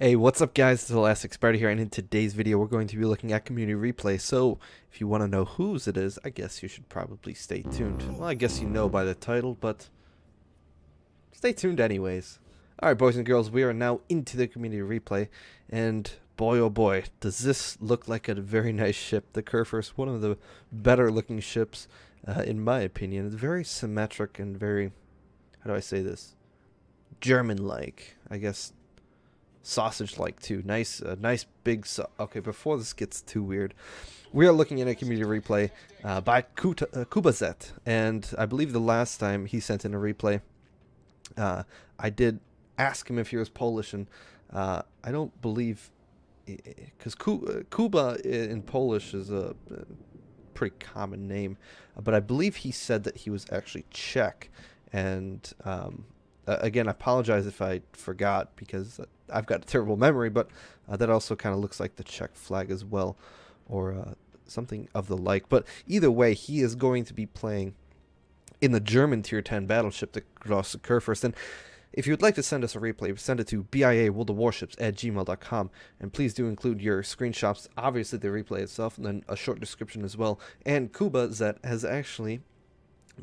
Hey, what's up guys, it's ElasticSpyder here, and in today's video we're going to be looking at community replay. So, if you want to know whose it is, I guess you should probably stay tuned. Well, I guess you know by the title, but stay tuned anyways. Alright boys and girls, we are now into the community replay, and boy oh boy, does this look like a very nice ship. The Kurfurst, one of the better looking ships, in my opinion. It's very symmetric and very, how do I say this, German-like, I guess. Sausage-like too. Nice, nice big. Okay, before this gets too weird, we are looking at a community replay by Kubazet, and I believe the last time he sent in a replay, I did ask him if he was Polish, and I don't believe, because Kuba in Polish is a pretty common name, but I believe he said that he was actually Czech, and again, I apologize if I forgot because I've got a terrible memory, but that also kind of looks like the Czech flag as well, or something of the like. But either way, he is going to be playing in the German Tier 10 battleship, the Grosser Kurfurst. And if you would like to send us a replay, send it to BIAworldofwarships@gmail.com, and please do include your screenshots, obviously the replay itself, and then a short description as well. And Kubazet has actually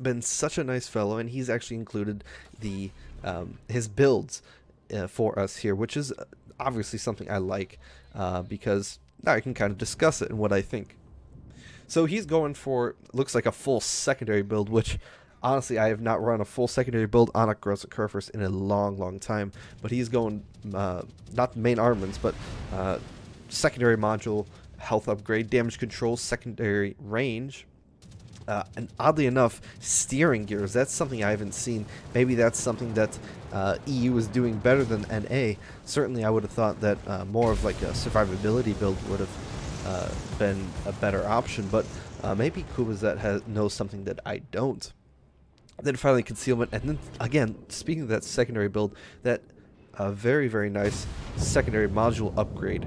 been such a nice fellow, and he's actually included the his builds for us here, which is obviously something I like, because now I can kind of discuss it and what I think. So he's going for, looks like a full secondary build, which honestly I have not run a full secondary build on a Grosser Kurfurst in a long time, but he's going not main armaments, but secondary module, health upgrade, damage control, secondary range, and oddly enough, steering gears. That's something I haven't seen. Maybe that's something that EU is doing better than NA. Certainly I would have thought that more of like a survivability build would have been a better option, but maybe Kubazet knows something that I don't. Then finally concealment, and then again, speaking of that secondary build, that very nice secondary module upgrade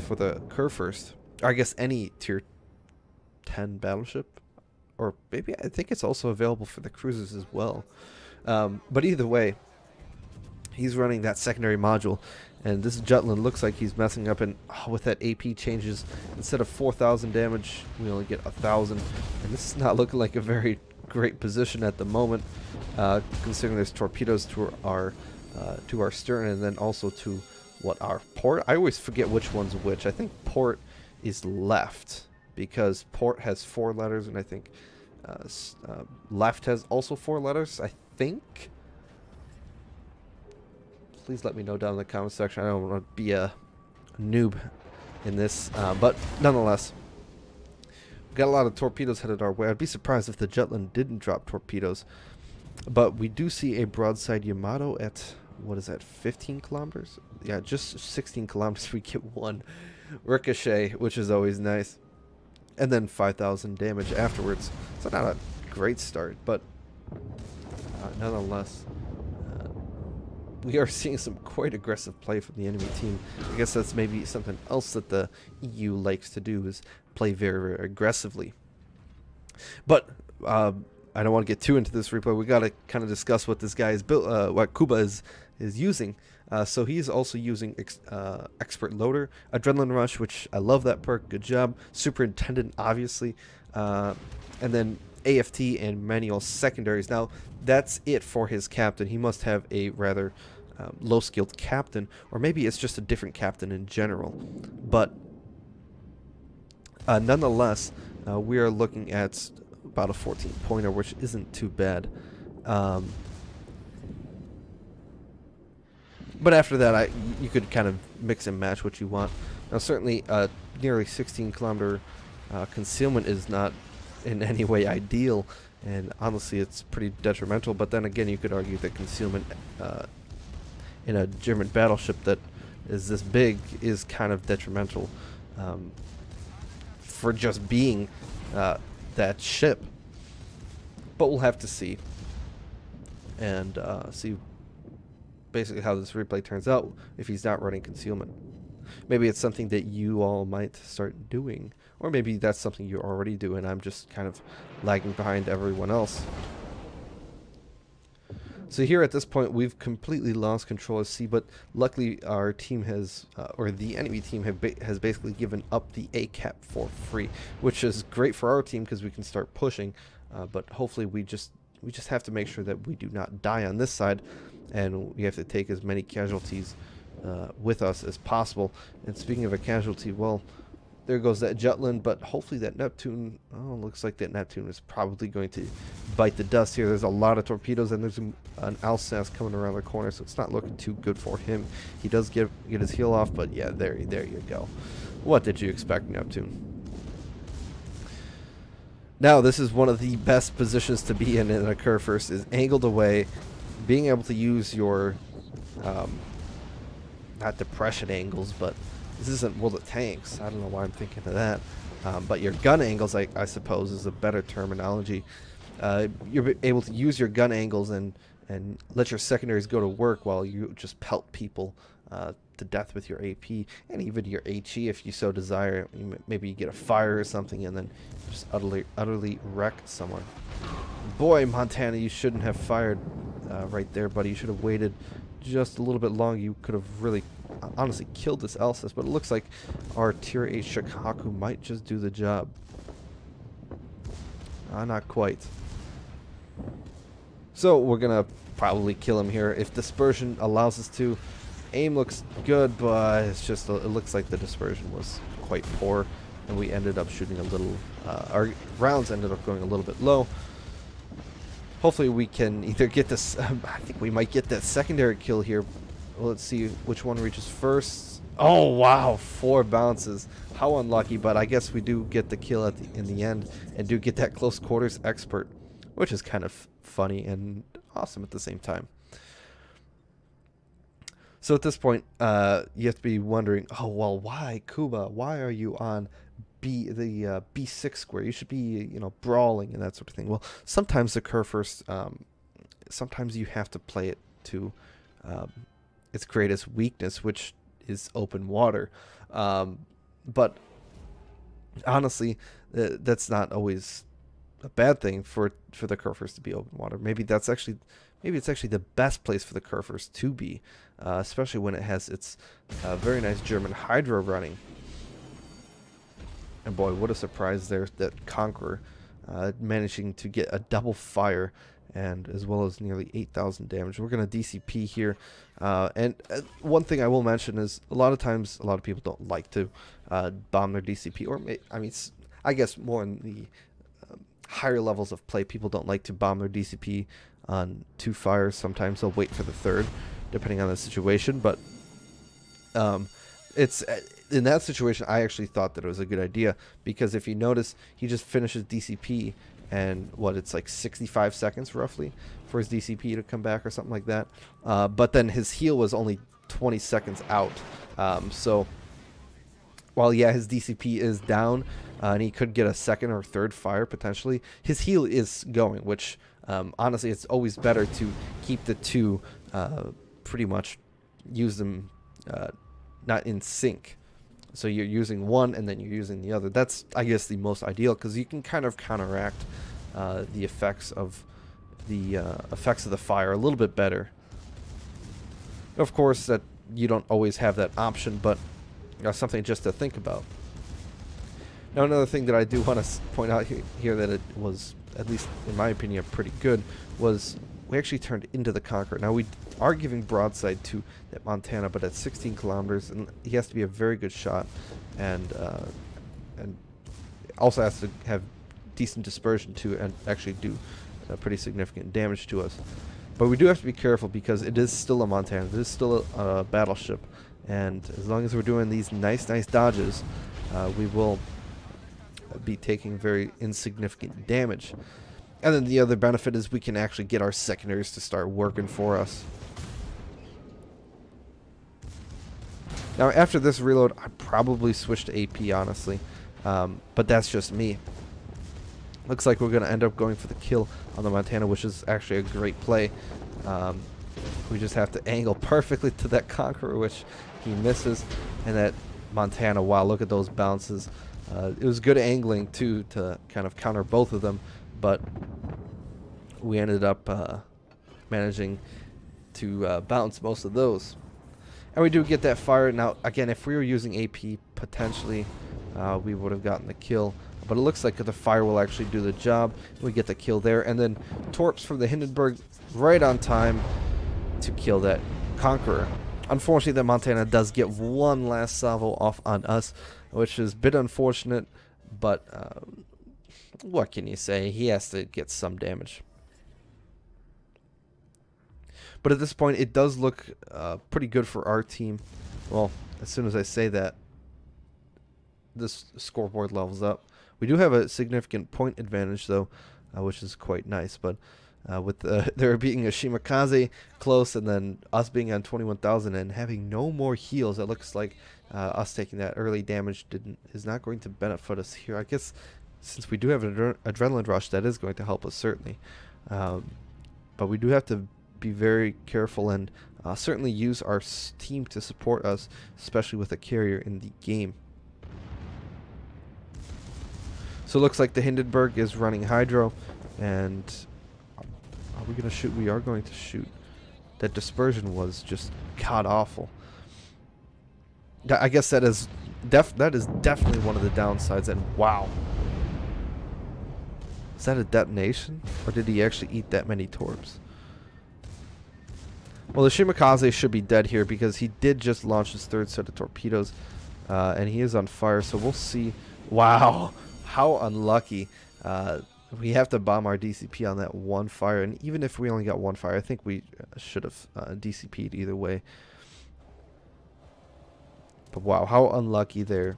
for the Kurfürst, or I guess any tier 10 battleship. Or maybe I think it's also available for the cruisers as well. But either way, he's running that secondary module, and this Jutland looks like he's messing up. And with that AP changes, instead of 4,000 damage, we only get 1,000. And this is not looking like a very great position at the moment, considering there's torpedoes to our stern, and then also to what, our port. I always forget which one's which. I think port is left, because port has 4 letters, and I think left has also 4 letters, I think. Please let me know down in the comment section. I don't want to be a noob in this, but nonetheless, we've got a lot of torpedoes headed our way. I'd be surprised if the Jutland didn't drop torpedoes, but we do see a broadside Yamato at, what is that, 15 kilometers? Yeah, just 16 kilometers. We get 1 ricochet, which is always nice. And then 5,000 damage afterwards. So not a great start, but nonetheless, we are seeing some quite aggressive play from the enemy team. I guess that's maybe something else that the EU likes to do, is play very aggressively. But I don't want to get too into this replay. We got to kind of discuss what this guy is built, what Kuba is using. So he's also using Expert Loader, Adrenaline Rush, which I love that perk, good job. Superintendent, obviously, and then AFT and manual secondaries. Now, that's it for his captain. He must have a rather low-skilled captain, or maybe it's just a different captain in general. But nonetheless, we are looking at about a 14-pointer, which isn't too bad. But after that, you could kind of mix and match what you want. Now, certainly, nearly 16-kilometer concealment is not in any way ideal, and honestly, it's pretty detrimental. But then again, you could argue that concealment in a German battleship that is this big is kind of detrimental for just being that ship. But we'll have to see, and see basically how this replay turns out if he's not running concealment. Maybe it's something that you all might start doing, or maybe that's something you already do and I'm just kind of lagging behind everyone else. So here at this point, we've completely lost control of C, but luckily our team has, or the enemy team has basically given up the A cap for free, which is great for our team because we can start pushing. But hopefully we just have to make sure that we do not die on this side, and we have to take as many casualties with us as possible. And speaking of a casualty, well, there goes that Jutland, but hopefully that Neptune, oh, looks like that Neptune is probably going to bite the dust here. There's a lot of torpedoes, and there's an Alsace coming around the corner, so it's not looking too good for him. He does get his heel off, but yeah, there you go. What did you expect, Neptune? Now, this is one of the best positions to be in a Kurfürst, is angled away, being able to use your, not depression angles, but this isn't World of Tanks. I don't know why I'm thinking of that. But your gun angles, I suppose, is a better terminology. You're able to use your gun angles and let your secondaries go to work while you just pelt people to death with your AP and even your HE if you so desire. Maybe you get a fire or something and then just utterly wreck someone. Boy, Montana, you shouldn't have fired right there, buddy. You should have waited just a little bit longer. You could have really honestly killed this Alsace, but it looks like our tier 8 Shikaku might just do the job. Not quite. So we're gonna probably kill him here if dispersion allows us to. Aim looks good, but it's just it looks like the dispersion was quite poor, and we ended up shooting a little. Our rounds ended up going a little bit low. Hopefully we can either get this. I think we might get that secondary kill here. Well, let's see which one reaches first. Oh wow, 4 bounces. How unlucky, but I guess we do get the kill in the end and do get that close quarters expert, which is kind of funny and awesome at the same time. So at this point, you have to be wondering, oh well, why Kuba? Why are you on the B6 square? You should be, brawling and that sort of thing. Well, sometimes the Kurfürst, sometimes you have to play it to its greatest weakness, which is open water. But honestly, that's not always a bad thing for the Kurfürst to be open water. Maybe it's actually the best place for the Kurfürst to be, especially when it has its very nice German Hydra running. And boy, what a surprise there, that Conqueror managing to get a double fire and as well as nearly 8,000 damage. We're going to DCP here. And one thing I will mention is a lot of times a lot of people don't like to bomb their DCP, or I guess more in the higher levels of play, people don't like to bomb their DCP on 2 fires. Sometimes they'll wait for the 3rd, depending on the situation. But it's in that situation, I actually thought that it was a good idea, because if you notice, he just finishes DCP, and it's like 65 seconds roughly for his DCP to come back or something like that. But then his heal was only 20 seconds out. So while his DCP is down, and he could get a 2nd or 3rd fire potentially, his heal is going, which honestly, it's always better to keep the 2 pretty much use them not in sync. So you're using one and then you're using the other. That's, I guess, the most ideal, because you can kind of counteract the effects of the fire a little bit better. Of course, that you don't always have that option, but something just to think about. Now, another thing that I do want to point out here that it was, at least in my opinion, pretty good, was we actually turned into the Conqueror. Now, we are giving broadside to that Montana, but at 16 kilometers, and he has to be a very good shot, and also has to have decent dispersion to and actually do pretty significant damage to us. But we do have to be careful, because it is still a Montana, it is still a battleship, and as long as we're doing these nice dodges, we will be taking very insignificant damage. And then the other benefit is we can actually get our secondaries to start working for us. Now, after this reload, I'd probably switch to AP, honestly. But that's just me. Looks like we're going to end up going for the kill on the Montana, which is actually a great play. We just have to angle perfectly to that Conqueror, which he misses. And that Montana, wow, look at those bounces. It was good angling, too, to kind of counter both of them. But we ended up managing to bounce most of those. And we do get that fire. Now, again, if we were using AP, potentially we would have gotten the kill. But it looks like the fire will actually do the job. We get the kill there. And then torps from the Hindenburg right on time to kill that Conqueror. Unfortunately, the Montana does get one last salvo off on us, which is a bit unfortunate. But what can you say? He has to get some damage. But at this point, it does look pretty good for our team. Well, as soon as I say that, this scoreboard levels up. We do have a significant point advantage, though, which is quite nice. But with there being a Shimakaze close and then us being on 21,000 and having no more heals, it looks like us taking that early damage is not going to benefit us here. I guess since we do have an adrenaline rush, that is going to help us, certainly. But we do have to be very careful and certainly use our team to support us, especially with a carrier in the game. So it looks like the Hindenburg is running Hydro, and are we going to shoot? We are going to shoot. That dispersion was just god-awful. I guess that is definitely one of the downsides, and wow. Is that a detonation? Or did he actually eat that many torps? Well, the Shimakaze should be dead here because he did just launch his third set of torpedoes. And he is on fire, so we'll see. Wow, how unlucky. We have to bomb our DCP on that one fire. And even if we only got one fire, I think we should have DCP'd either way. But wow, how unlucky they're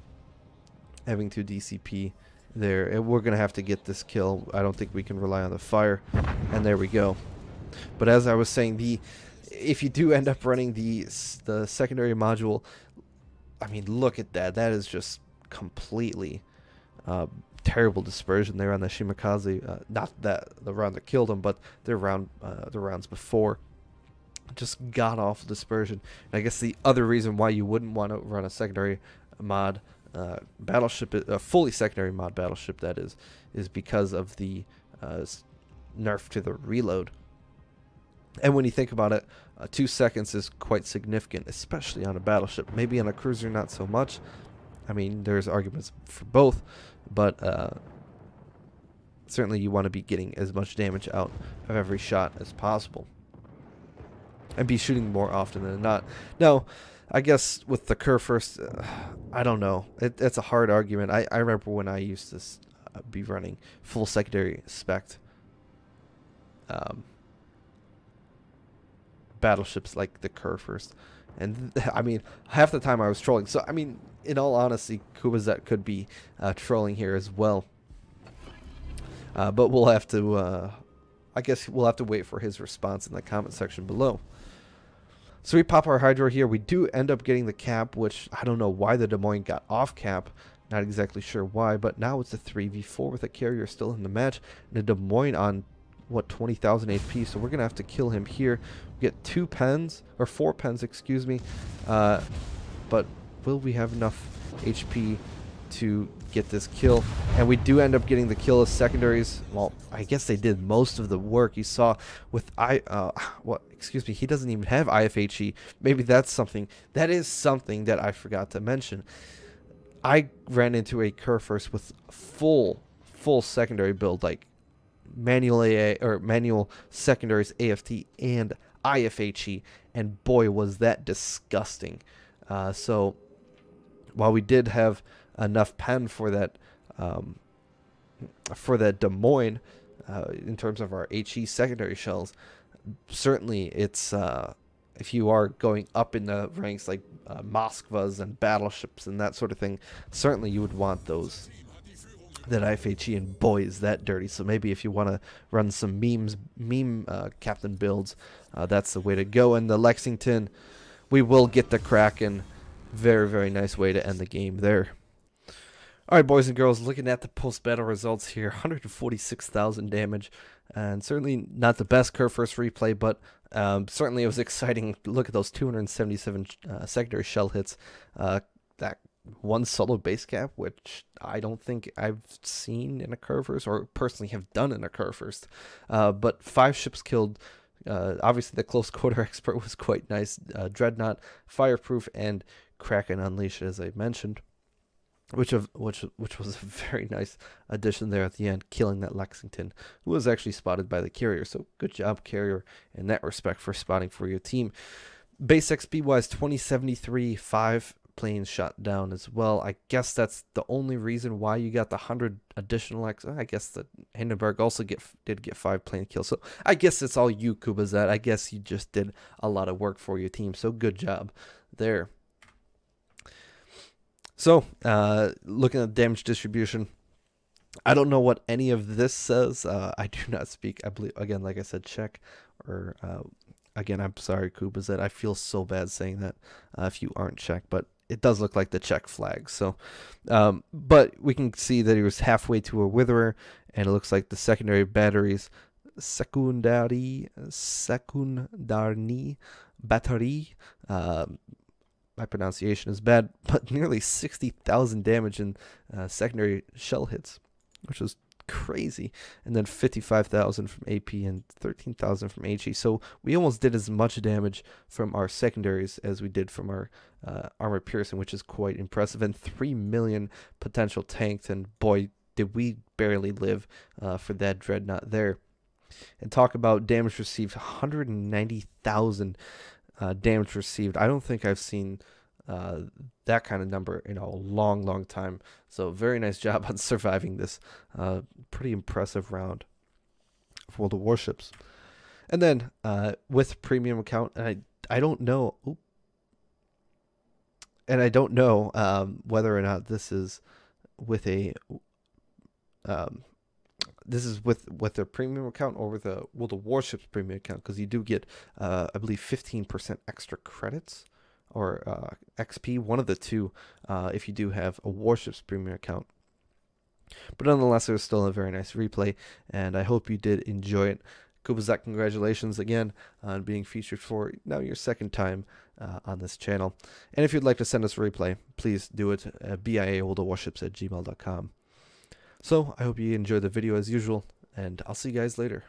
having to DCP there. And we're going to have to get this kill. I don't think we can rely on the fire. And there we go. But as I was saying, if you do end up running the secondary module, I mean, look at that. That is just completely terrible dispersion there on the Shimakaze. Not that the round that killed him, but the rounds before. Just god-awful dispersion. And I guess the other reason why you wouldn't want to run a secondary mod battleship, a fully secondary mod battleship, that is because of the nerf to the reload. And when you think about it, 2 seconds is quite significant, especially on a battleship. Maybe on a cruiser, not so much. I mean, there's arguments for both, but certainly you want to be getting as much damage out of every shot as possible. And be shooting more often than not. Now, I guess with the Kurfurst, I don't know. It's a hard argument. I remember when I used to be running full secondary spec battleships like the Kurfurst, and I mean, half the time I was trolling. So I mean, in all honesty, Kubazet could be trolling here as well. But we'll have to, I guess we'll have to wait for his response in the comment section below. So we pop our Hydro here. We do end up getting the cap, which I don't know why the Des Moines got off cap. Not exactly sure why, but now it's a 3v4 with a carrier still in the match, and a Des Moines on what, 20,000 HP, so we're gonna have to kill him here. We get 2 pens, or 4 pens, excuse me, but will we have enough HP to get this kill? And we do end up getting the kill as secondaries. Well, I guess they did most of the work. You saw with excuse me, he doesn't even have IFHE. Maybe that's something, that is something that I forgot to mention. I ran into a Kurfurst with full secondary build, like manual AA or manual secondaries, AFT and IFHE, and boy was that disgusting. So while we did have enough pen for that Des Moines in terms of our HE secondary shells, certainly it's if you are going up in the ranks like Moskvas and battleships and that sort of thing, certainly you would want those, that IFHE, and boy is that dirty. So maybe if you want to run some meme captain builds, that's the way to go. And the Lexington, we will get the Kraken. Very, very nice way to end the game there. Alright, boys and girls, looking at the post-battle results here, 146,000 damage, and certainly not the best Kurfurst replay, but certainly it was exciting. Look at those 277 secondary shell hits. That one solo base cap, which I don't think I've seen in a Kurfurst, or personally have done in a Kurfurst. But 5 ships killed, Obviously, the close quarter expert was quite nice. Dreadnought, fireproof, and Kraken Unleashed, as I mentioned, which was a very nice addition there at the end, killing that Lexington, who was actually spotted by the carrier. So good job, carrier, in that respect for spotting for your team. Base XP wise, 2073, 5 planes shot down as well. I guess that's the only reason why you got the 100 additional X. I guess that Hindenburg also did get 5 plane kills. So I guess it's all you, Kubazet. I guess you just did a lot of work for your team. So good job there. So looking at damage distribution, I don't know what any of this says. I do not speak, I believe, again, like I said, Czech, or again, I'm sorry, Kubazet. I feel so bad saying that if you aren't Czech, but it does look like the Czech flag. So, but we can see that he was halfway to a witherer, and it looks like the secondary batteries, secundarní battery. My pronunciation is bad, but nearly 60,000 damage in secondary shell hits, which was crazy. And then 55,000 from AP and 13,000 from HE. So we almost did as much damage from our secondaries as we did from our armor piercing, which is quite impressive. And 3 million potential tanked, and boy, did we barely live for that dreadnought there. And talk about damage received, 190,000 damage received. I don't think I've seen that kind of number in a long time. So very nice job on surviving this pretty impressive round of World of Warships. And then with premium account, and I don't know, whether or not this is with a with their premium account or with the World of Warships premium account, because you do get I believe 15% extra credits or XP, one of the two, if you do have a Warships premium account. But nonetheless, it was still a very nice replay, and I hope you did enjoy it. Kubazet, congratulations again on being featured for now your second time on this channel. And if you'd like to send us a replay, please do it at BIAworldofwarships@gmail.com. So I hope you enjoyed the video as usual, and I'll see you guys later.